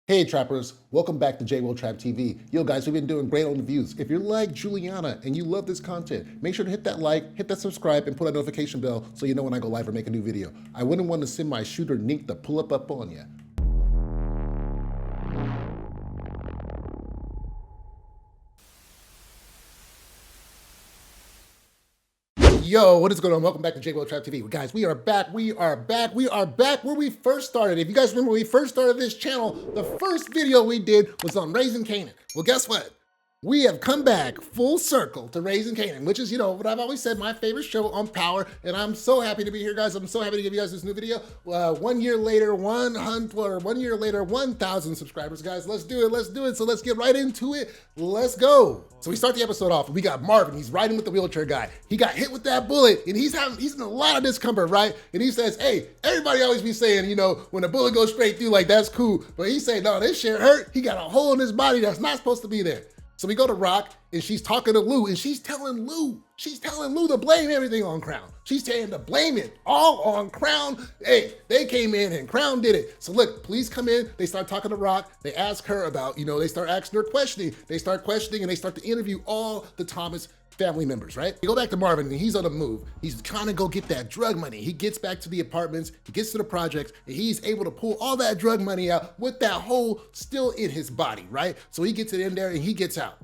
Hey trappers, welcome back to J-Will Trap TV. Yo guys, we've been doing great on the views. If you're like Juliana and you love this content, make sure to hit that like, hit that subscribe, and put that notification bell so you know when I go live or make a new video. I wouldn't want to send my shooter Nick to pull up on you. Yo, what is going on? Welcome back to J-Will Trap TV. Guys, we are back where we first started. If you guys remember when we first started this channel, the first video we did was on Raising Kanan. Well, guess what? We have come back full circle to Raising Kanan, which is, what I've always said, my favorite show on Power, and I'm so happy to be here, guys. I'm so happy to give you guys this new video. 1 year later, 1,000 subscribers, guys. Let's do it. So let's get right into it. Let's go. So we start the episode off, and we got Marvin. He's riding with the wheelchair guy. He got hit with that bullet, and he's in a lot of discomfort, right? And he says, hey, everybody always be saying, when a bullet goes straight through, like, that's cool. But he said, no, this shit hurt. He got a hole in his body that's not supposed to be there. So we go to Rock, and she's talking to Lou, and she's telling Lou to blame everything on Crown. She's saying to blame it all on Crown. Hey, they came in and Crown did it. So look, police come in, they start talking to Rock, they ask her about, they start asking her questioning. They start questioning and they start to interview all the Thomas family members, right? We go back to Marvin, and he's on the move. He's trying to go get that drug money. He gets back to the apartments, he gets to the projects, and he's able to pull all that drug money out with that hole still in his body, right? So he gets it in there and he gets out.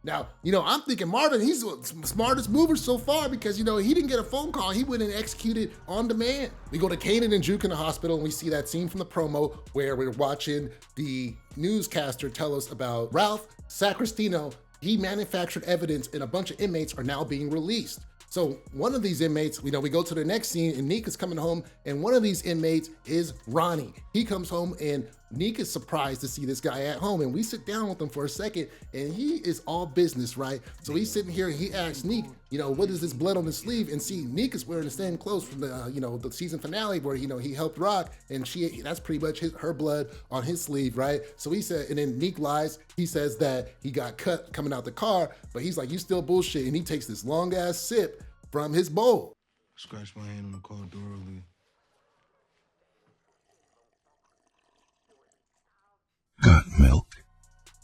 Now, I'm thinking Marvin, he's the smartest mover so far because, he didn't get a phone call. He went and executed on demand. We go to Kanan and Juke in the hospital, and we see that scene from the promo where we're watching the newscaster tell us about Ralph Sacristino. He manufactured evidence, and a bunch of inmates are now being released. So one of these inmates, we go to the next scene, and Neek is coming home, and one of these inmates is Ronnie. He comes home, and Neek is surprised to see this guy at home, and we sit down with him for a second, and he is all business, right? So he's sitting here, and he asks Neek, what is this blood on his sleeve? And see, Neek is wearing the same clothes from the, the season finale where, he helped Rock, and that's pretty much her blood on his sleeve, right? So he said, and then Neek lies. He says that he got cut coming out the car, but he's like, you still bullshit, and he takes this long ass sip from his bowl. Scratched my hand on the car door earlier. Got milk.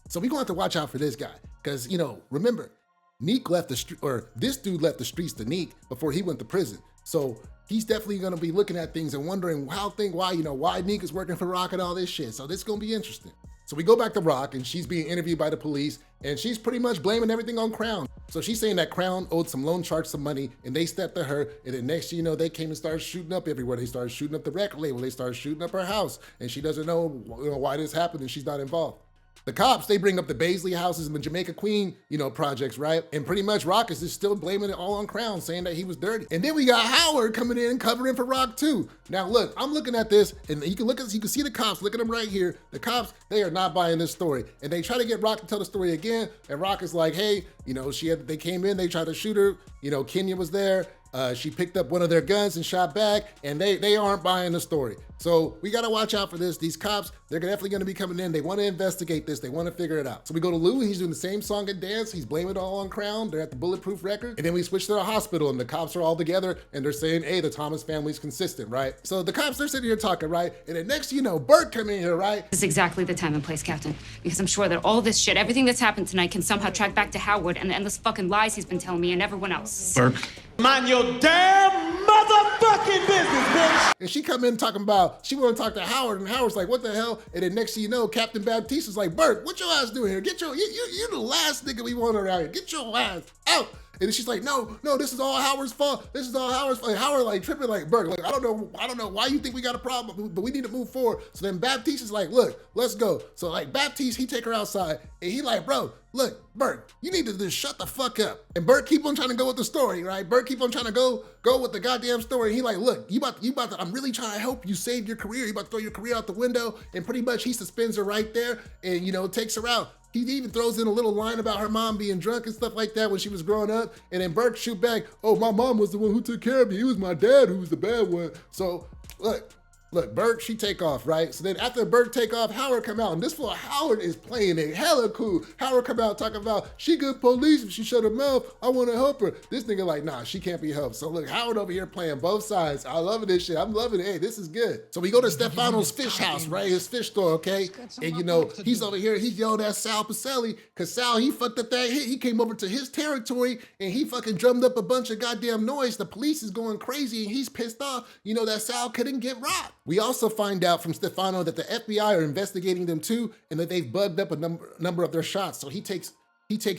So we're gonna have to watch out for this guy, because remember, Neek left the street, or this dude left the streets to Neek before he went to prison. So he's definitely gonna be looking at things and wondering why Neek is working for Rock and all this shit. So this is gonna be interesting. So we go back to Rock, and she's being interviewed by the police, and she's pretty much blaming everything on Crown. So she's saying that Crown owed some loan sharks some money, and they stepped to her, and then next thing they came and started shooting up everywhere. They started shooting up the record label, they started shooting up her house, and she doesn't know why this happened, and she's not involved. The cops, they bring up the Baisley houses and the Jamaica Queen, projects, right? And pretty much Rock is just still blaming it all on Crown, saying that he was dirty. And then we got Howard coming in, covering for Rock too. Now look, I'm looking at this, and you can see the cops, look at them right here. The cops, they are not buying this story. And they try to get Rock to tell the story again, and Rock is like, hey, they came in, they tried to shoot her, Kenya was there. She picked up one of their guns and shot back, and they aren't buying the story. So we gotta watch out for this. These cops, they're definitely gonna be coming in. They wanna investigate this. They wanna figure it out. So we go to Lou, and he's doing the same song and dance. He's blaming it all on Crown. They're at the Bulletproof Record. And then we switch to the hospital, and the cops are all together, and they're saying, hey, the Thomas family's consistent, right? So the cops, they're sitting here talking, right? And then next Burke come in here, right? This is exactly the time and place, Captain. Because I'm sure that all this shit, everything that's happened tonight can somehow track back to Howard and the endless fucking lies he's been telling me and everyone else. Burke. Mind your damn motherfucking business, bitch! And she come in talking about, she want to talk to Howard, and Howard's like, what the hell? And then next thing you know, Captain Baptiste is like, Burke, what your ass doing here? You're the last nigga we want around here. Get your ass out. And then she's like, no, this is all Howard's fault. This is all Howard's fault. And Howard like tripping like, Burke, like, I don't know why you think we got a problem, but we need to move forward. So then Baptiste is like, look, let's go. So like Baptiste, he take her outside, and he like, bro, look, Burke, you need to just shut the fuck up. And Burke keep on trying to go with the story, right? Burke keep on trying to go with the goddamn story. And he like, look, you about to, I'm really trying to help you save your career. You about to throw your career out the window. And pretty much he suspends her right there and, takes her out. He even throws in a little line about her mom being drunk and stuff like that when she was growing up. And then Burke shoot back, oh, my mom was the one who took care of me. It was my dad who was the bad one. So look, Look, Burke, she take off, right? So then after Burke take off, Howard come out, and this fool Howard is playing it hella cool. Howard come out talking about, she good police, if she shut her mouth, I want to help her. This nigga like, nah, she can't be helped. So look, Howard over here playing both sides. I love this shit. I'm loving it. Hey, this is good. So we go to Stefano's fish house, right? His fish store, okay? And you know, he's over here, he yelled at Sal Pacelli, because Sal, he fucked up that hit. He came over to his territory, and he fucking drummed up a bunch of goddamn noise. The police is going crazy, and he's pissed off, you know, that Sal couldn't get robbed. We also find out from Stefano that the FBI are investigating them too, and that they've bugged up a number of their shots. So he takes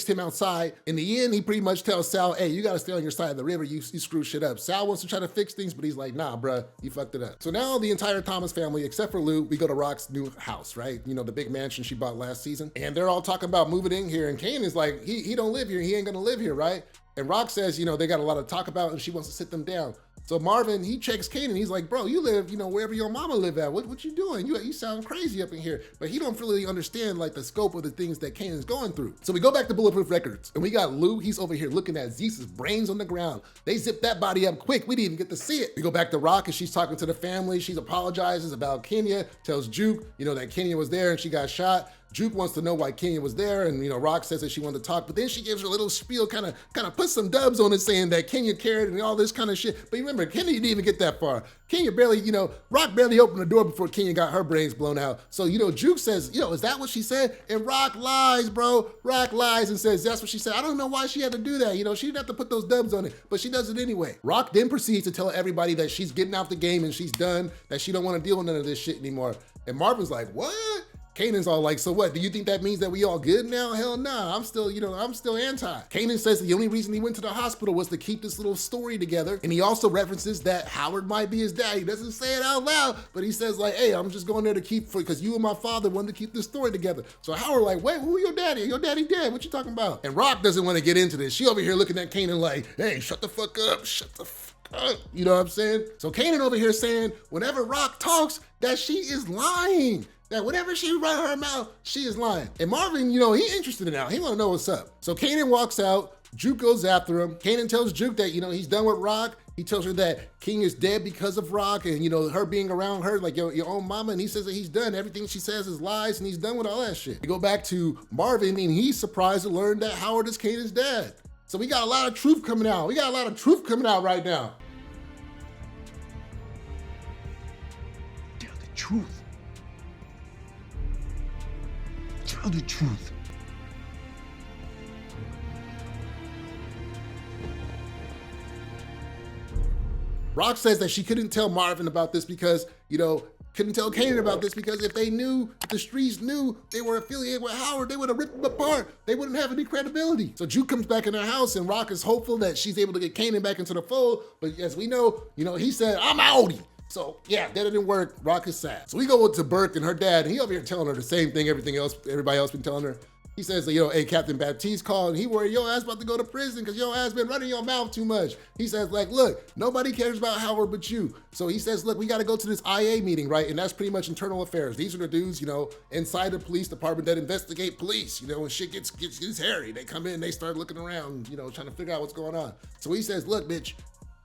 him outside. In the end, he pretty much tells Sal, hey, you gotta stay on your side of the river, you screw shit up. Sal wants to try to fix things, but he's like, nah, bruh, you fucked it up. So now the entire Thomas family, except for Lou, we go to Rock's new house, right? You know, the big mansion she bought last season. And they're all talking about moving in here, and Kanan is like, he don't live here, he ain't gonna live here, right? And Rock says, you know, they got a lot to talk about, and she wants to sit them down. So Marvin, he checks Kanan. He's like, bro, you live, you know, wherever your mama live at. What you doing? You sound crazy up in here. But he don't really understand like the scope of the things that Kanan's going through. So we go back to Bulletproof Records, and we got Lou. He's over here looking at Zeus's brains on the ground. They zipped that body up quick. We didn't even get to see it. We go back to Rock, and she's talking to the family. She apologizes about Kenya, tells Juke, you know, that Kenya was there and she got shot. Juke wants to know why Kenya was there, and you know, Rock says that she wanted to talk, but then she gives her a little spiel, kind of puts some dubs on it, saying that Kenya cared and all this kind of shit. But remember, Kenya didn't even get that far. Kenya barely, you know, Rock barely opened the door before Kenya got her brains blown out. So, you know, Juke says, you know, is that what she said? And Rock lies, bro. Rock lies and says, that's what she said. I don't know why she had to do that. You know, she didn't have to put those dubs on it, but she does it anyway. Rock then proceeds to tell everybody that she's getting out the game and she's done, that she don't want to deal with none of this shit anymore. And Marvin's like, what? Kanan's all like, so what? Do you think that means that we all good now? Hell nah, I'm still anti. Kanan says the only reason he went to the hospital was to keep this little story together. And he also references that Howard might be his dad. He doesn't say it out loud, but he says like, hey, I'm just going there to because you and my father wanted to keep this story together. So Howard like, wait, who your daddy? Your daddy dead, what you talking about? And Rock doesn't want to get into this. She over here looking at Kanan like, hey, shut the fuck up, shut the fuck up. You know what I'm saying? So Kanan over here saying, whenever Rock talks, that she is lying. That whenever she run her mouth, she is lying. And Marvin, you know, he interested in now. He wanna know what's up. So Kanan walks out, Juke goes after him. Kanan tells Juke that, you know, he's done with Rock. He tells her that King is dead because of Rock and, you know, her being around her, like your own mama. And he says that he's done. Everything she says is lies and he's done with all that shit. We go back to Marvin and he's surprised to learn that Howard is Kanan's dad. So we got a lot of truth coming out. We got a lot of truth coming out right now. Tell the truth. Tell the truth. Rock says that she couldn't tell Marvin about this because, you know, couldn't tell Kanan about this because if they knew, if the streets knew they were affiliated with Howard, they would have ripped them apart. They wouldn't have any credibility. So Juke comes back in her house and Rock is hopeful that she's able to get Kanan back into the fold. But as we know, you know, he said, I'm outie. So yeah, that didn't work. Rock is sad. So we go to Burke and her dad, and he over here telling her the same thing everybody else been telling her. He says, you know, hey, Captain Baptiste called, and he worried your ass about to go to prison because your ass been running your mouth too much. He says, like, look, nobody cares about Howard but you. So he says, look, we got to go to this IA meeting, right? And that's pretty much internal affairs. These are the dudes, you know, inside the police department that investigate police. You know, when shit gets hairy, they come in, they start looking around, you know, trying to figure out what's going on. So he says, look, bitch,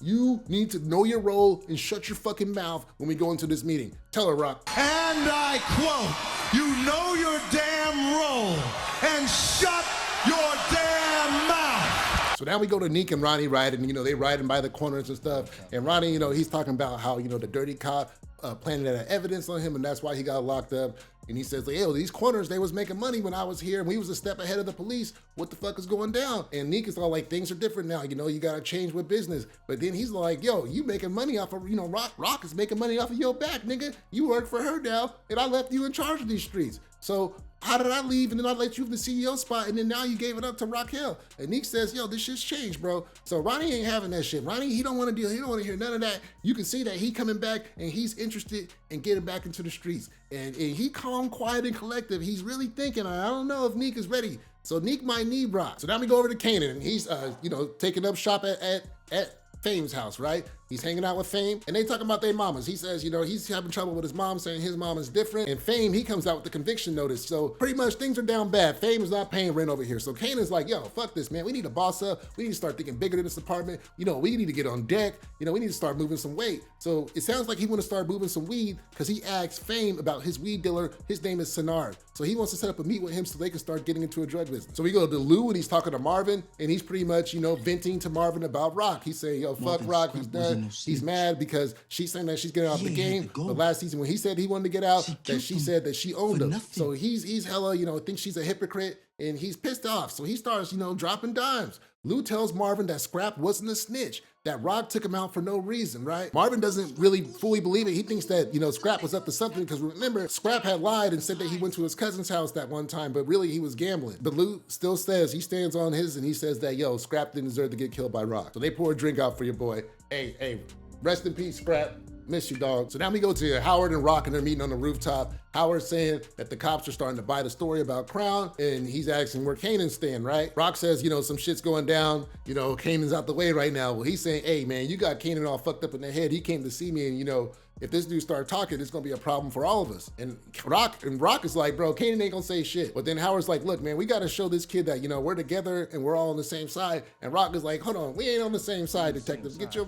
you need to know your role and shut your fucking mouth when we go into this meeting. Tell her, Rock. And I quote, you know your damn role and shut your damn mouth. So now we go to Neek and Ronnie riding, you know, they riding by the corners and stuff. And Ronnie, you know, he's talking about how, you know, the dirty cop planted that evidence on him and that's why he got locked up. And he says, like, yo, these corners, they was making money when I was here and we was a step ahead of the police. What the fuck is going down? And Neek is all like, things are different now. You know, you gotta change with business. But then he's like, yo, you making money off of, you know, Rock is making money off of your back, nigga. You work for her now and I left you in charge of these streets. So how did I leave and then I let you in the CEO spot and then now you gave it up to Raquel? And Neek says, yo, this shit's changed, bro. So Ronnie ain't having that shit. Ronnie, he don't want to deal. He don't want to hear none of that. You can see that he coming back and he's interested in getting back into the streets. And he calm, quiet, and collective. He's really thinking, I don't know if Neek is ready. So Neek might need Rock. So now we go over to Kanan and he's, you know, taking up shop at Fame's house, right? He's hanging out with Fame, and they talking about their mamas. He says, he's having trouble with his mom, saying his mom is different. And Fame, he comes out with the conviction notice. So pretty much things are down bad. Fame is not paying rent over here. So Kanan's like, yo, fuck this, man. We need to boss up. We need to start thinking bigger than this apartment. We need to get on deck. We need to start moving some weight. So it sounds like he want to start moving some weed because he asked Fame about his weed dealer. His name is Sinard. So he wants to set up a meet with him so they can start getting into a drug business. So we go to Lou and he's talking to Marvin, and he's pretty much, venting to Marvin about Rock. He's saying, yo, fuck Rock. He's done. He's mad because she's saying that she's getting out of the game. But last season when he said he wanted to get out, she said that she owned him. So he's hella, thinks she's a hypocrite, and he's pissed off. So he starts, dropping dimes. Lou tells Marvin that Scrap wasn't a snitch, that Rock took him out for no reason, right? Marvin doesn't really fully believe it. He thinks that, Scrap was up to something because remember, Scrap had lied and said that he went to his cousin's house that one time, but really he was gambling. But Lou still says, he stands on his and he says that, yo, Scrap didn't deserve to get killed by Rock. So they pour a drink out for your boy. Hey, rest in peace, Scrap. Miss you, dog. So now we go to Howard and Rock, and they're meeting on the rooftop. Howard's saying that the cops are starting to buy the story about Crown, and he's asking where Kanan's staying, right? Rock says, some shit's going down. Kanan's out the way right now. Well, he's saying, hey, man, you got Kanan all fucked up in the head. He came to see me, and, if this dude started talking, it's gonna be a problem for all of us. And Rock is like, bro, Kanan ain't gonna say shit. But then Howard's like, look, man, we gotta show this kid that, we're together and we're all on the same side. And Rock is like, hold on, we ain't on the same side, detectives. Get your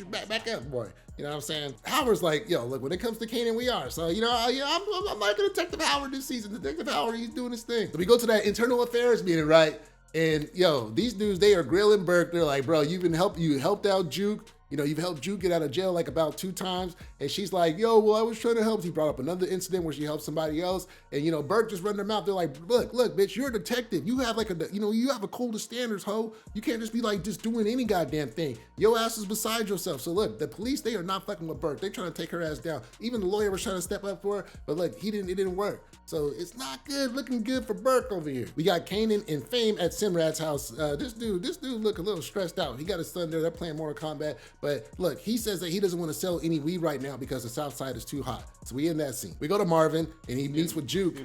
back up, boy. You know what I'm saying? Howard's like, yo, look, when it comes to Kanan, we are. So, I'm like a Detective Howard this season. Detective Howard, he's doing his thing. So we go to that internal affairs meeting, right? And yo, these dudes, they are grilling Burke. They're like, bro, you helped out Juke. You've helped Juke get out of jail like about 2 times. And she's like, yo, well, I was trying to help. He brought up another incident where she helped somebody else. And, Burke just run their mouth. They're like, look, bitch, you're a detective. You have you have a code of standards, ho. You can't just be like just doing any goddamn thing. Your ass is beside yourself. So look, the police, they are not fucking with Burke. They're trying to take her ass down. Even the lawyer was trying to step up for her, but look, it didn't work. So it's not looking good for Burke over here. We got Kanan and Fame at Simrad's house. This dude look a little stressed out. He got his son there. They're playing Mortal Kombat. But look, he says that he doesn't want to sell any weed right now because the South Side is too hot. So we in that scene. We go to Marvin and he meets with Juke.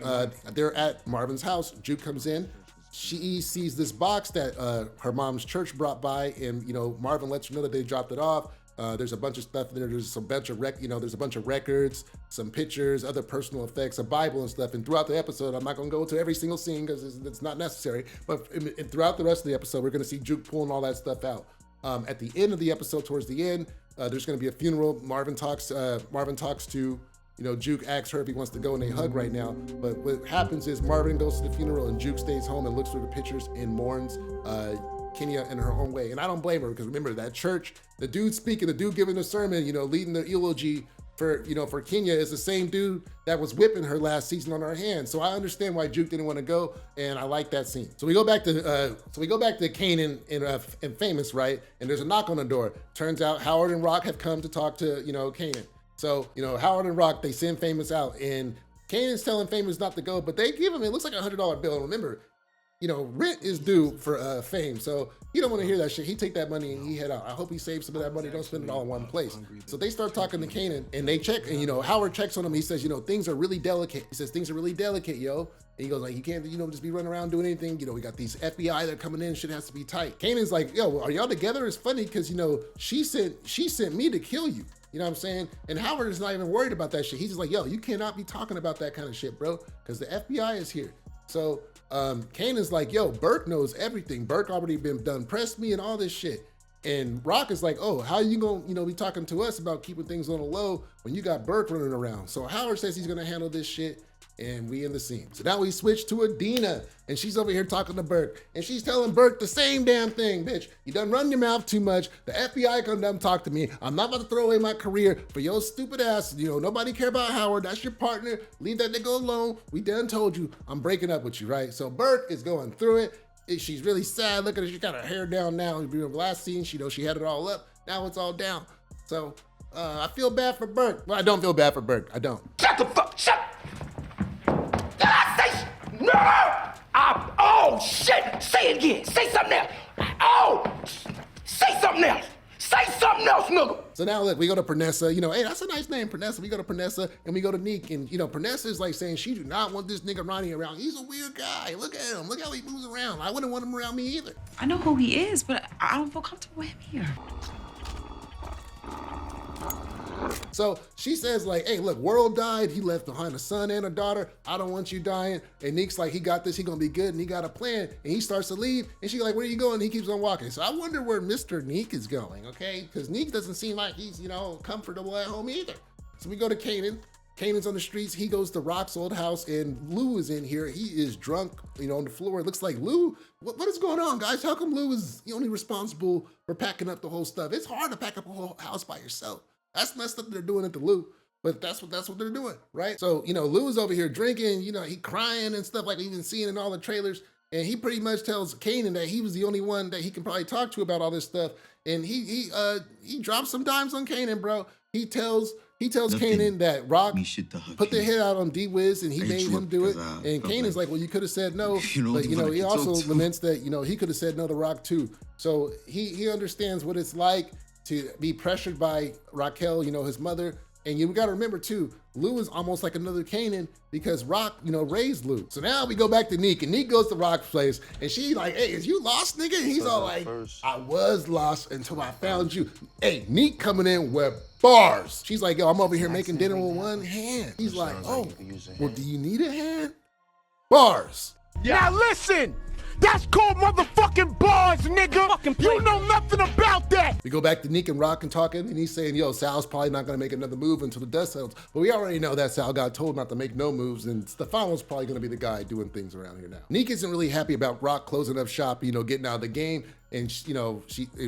They're at Marvin's house. Juke comes in. She sees this box that her mom's church brought by, and Marvin lets her know that they dropped it off. There's a bunch of stuff there. There's a bunch of there's a bunch of records, some pictures, other personal effects, a Bible and stuff. And throughout the episode, I'm not gonna go to every single scene because it's not necessary. But throughout the rest of the episode, we're gonna see Juke pulling all that stuff out. At the end of the episode, towards the end, there's gonna be a funeral. Marvin talks to Juke, asks her if he wants to go, and they hug right now. But what happens is Marvin goes to the funeral and Juke stays home and looks through the pictures and mourns Kenya in her own way. And I don't blame her because remember that church, the dude speaking, the dude giving the sermon, leading the eulogy for Kenya is the same dude that was whipping her last season on her hand. So I understand why Juke didn't want to go, and I like that scene. So we go back to Kanan and Famous, right? And there's a knock on the door. Turns out Howard and Rock have come to talk to Kanan. So Howard and Rock, they send Famous out, and Kanan's telling Famous not to go, but they give him, it looks like $100 bill. And remember, rent is due for Fame, so he don't want to hear that shit. He take that money and he head out. I hope he saves some of that money. Don't spend it all in one place. So they start talking to Kanan, and they check, and Howard checks on him. He says, things are really delicate. He says, things are really delicate, yo. And he goes like, you can't, just be running around doing anything. We got these FBI that are coming in. Shit has to be tight. Kanan's like, yo, are y'all together? It's funny because she sent me to kill you. You know what I'm saying? And Howard is not even worried about that shit. He's just like, yo, you cannot be talking about that kind of shit, bro, because the FBI is here. So Kanan's like, yo, Burke knows everything. Burke already done pressed me and all this shit. And Rock is like, oh, how you gonna, be talking to us about keeping things on the low when you got Burke running around? So Howard says he's gonna handle this shit, and we in the scene. So now we switch to Adina, and she's over here talking to Burke, and she's telling Burke the same damn thing, bitch. You done run your mouth too much. The FBI come down and talk to me. I'm not about to throw away my career for your stupid ass. Nobody care about Howard. That's your partner. Leave that nigga alone. We done told you I'm breaking up with you, right? So Burke is going through it. She's really sad. Look at her. She got her hair down now. Last scene, she had it all up. Now it's all down. So I feel bad for Burke. Well, I don't feel bad for Burke. I don't. Shut the fuck. Shut. Did I say no? Oh shit. Say it again. Say something else. Oh, say something else. Say something else, nigga. So now look, we go to Pernessa. Hey, that's a nice name, Pernessa. We go to Pernessa and we go to Neek, and Pernessa is like saying she do not want this nigga Ronnie around. He's a weird guy. Look at him. Look how he moves around. I wouldn't want him around me either. I know who he is, but I don't feel comfortable with him here. So she says like, hey, look, World died. He left behind a son and a daughter. I don't want you dying. And Neek's like, he got this. He gonna be good. And he got a plan. And he starts to leave. And she's like, where are you going? And he keeps on walking. So I wonder where Mr. Neek is going, okay? Because Neek doesn't seem like he's, you know, comfortable at home either. So we go to Kanan. Kanan's on the streets. He goes to Rock's old house, and Lou is in here. He is drunk, you know, on the floor. It looks like Lou. What is going on, guys? How come Lou is only responsible for packing up the whole stuff? It's hard to pack up a whole house by yourself. That's messed up. They're doing it to Lou, but that's what they're doing, right? So you know, Lou is over here drinking. You know, he crying and stuff like we've been seeing in all the trailers. And he pretty much tells Kanan that he was the only one that he can probably talk to about all this stuff. And he drops some dimes on Kanan, bro. He tells Kanan that Rock put their head out on D-Wiz and he made him do it. And Kanan's like, well, you could have said no. But, you know, he also laments that, you know, he could have said no to Rock too. So he understands what it's like to be pressured by Raquel, you know, his mother. And you got to remember too, Lou is almost like another Kanan because Rock, you know, raised Lou. So now we go back to Neek, and Neek goes to Rock's place, and she like, hey, is you lost, nigga? And he's all like, I was lost until I found you. Hey, Neek coming in with bars. She's like, yo, I'm over here making dinner with one hand. He's like, oh, well, do you need a hand? Bars. Now listen, that's called motherfucking bars, nigga. You know nothing about that. We go back to Neek and Rock and talking, and he's saying, yo, Sal's probably not gonna make another move until the dust settles. But we already know that Sal got told not to make no moves, and Stefano's probably gonna be the guy doing things around here now. Neek isn't really happy about Rock closing up shop, you know, getting out of the game. And you know,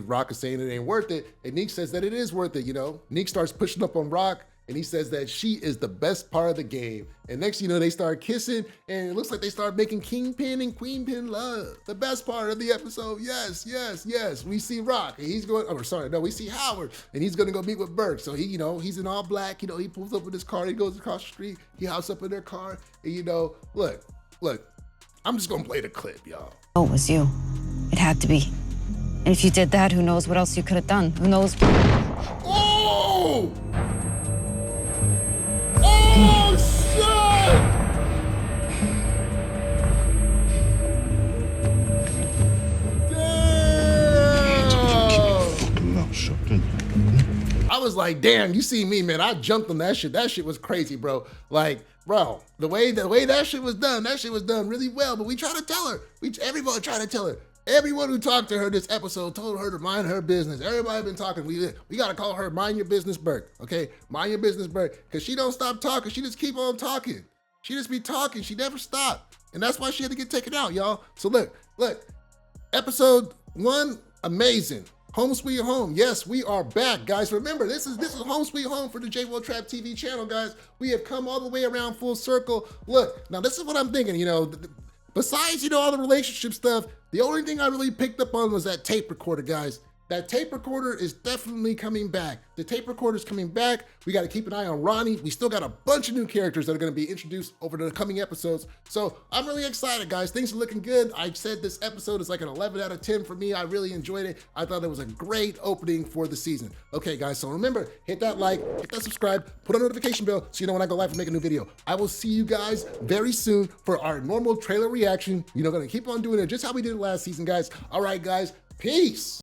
Rock is saying it ain't worth it, and Neek says that it is worth it, you know. Neek starts pushing up on Rock, and he says that she is the best part of the game. And next you know, they start kissing, and it looks like they start making kingpin and queenpin love. The best part of the episode, yes, yes, yes. We see Rock, and he's going, we see Howard, and he's gonna go meet with Burke. So he, you know, he's in all black, you know, he pulls up with his car, he goes across the street, he hops up in their car, and you know, look, I'm just gonna play the clip, y'all. Oh, it was you. It had to be. And if you did that, who knows what else you could have done? Who knows? Oh! Oh, shit! Damn! I was like, damn, you see me, man. I jumped on that shit. That shit was crazy, bro. Like, bro, the way that shit was done really well. But we try to tell her. Everybody tried to tell her. Everyone who talked to her this episode told her to mind her business. Everybody been talking. We gotta call her Mind Your Business Burke, okay? Mind Your Business Burke, because she don't stop talking. She just keep on talking. She just be talking. She never stop. And that's why she had to get taken out, y'all. So look. Episode 1, amazing. Home Sweet Home. Yes, we are back, guys. Remember, this is Home Sweet Home for the J-Will Trap TV channel, guys. We have come all the way around full circle. Look, now this is what I'm thinking, you know, besides, you know, all the relationship stuff, the only thing I really picked up on was that tape recorder, guys. That tape recorder is definitely coming back. The tape recorder is coming back. We got to keep an eye on Ronnie. We still got a bunch of new characters that are going to be introduced over the coming episodes. So I'm really excited, guys. Things are looking good. I said this episode is like an 11 out of 10 for me. I really enjoyed it. I thought it was a great opening for the season. Okay, guys, so remember, hit that like, hit that subscribe, put on a notification bell so you know when I go live and make a new video. I will see you guys very soon for our normal trailer reaction. You know, going to keep on doing it just how we did it last season, guys. All right, guys, peace.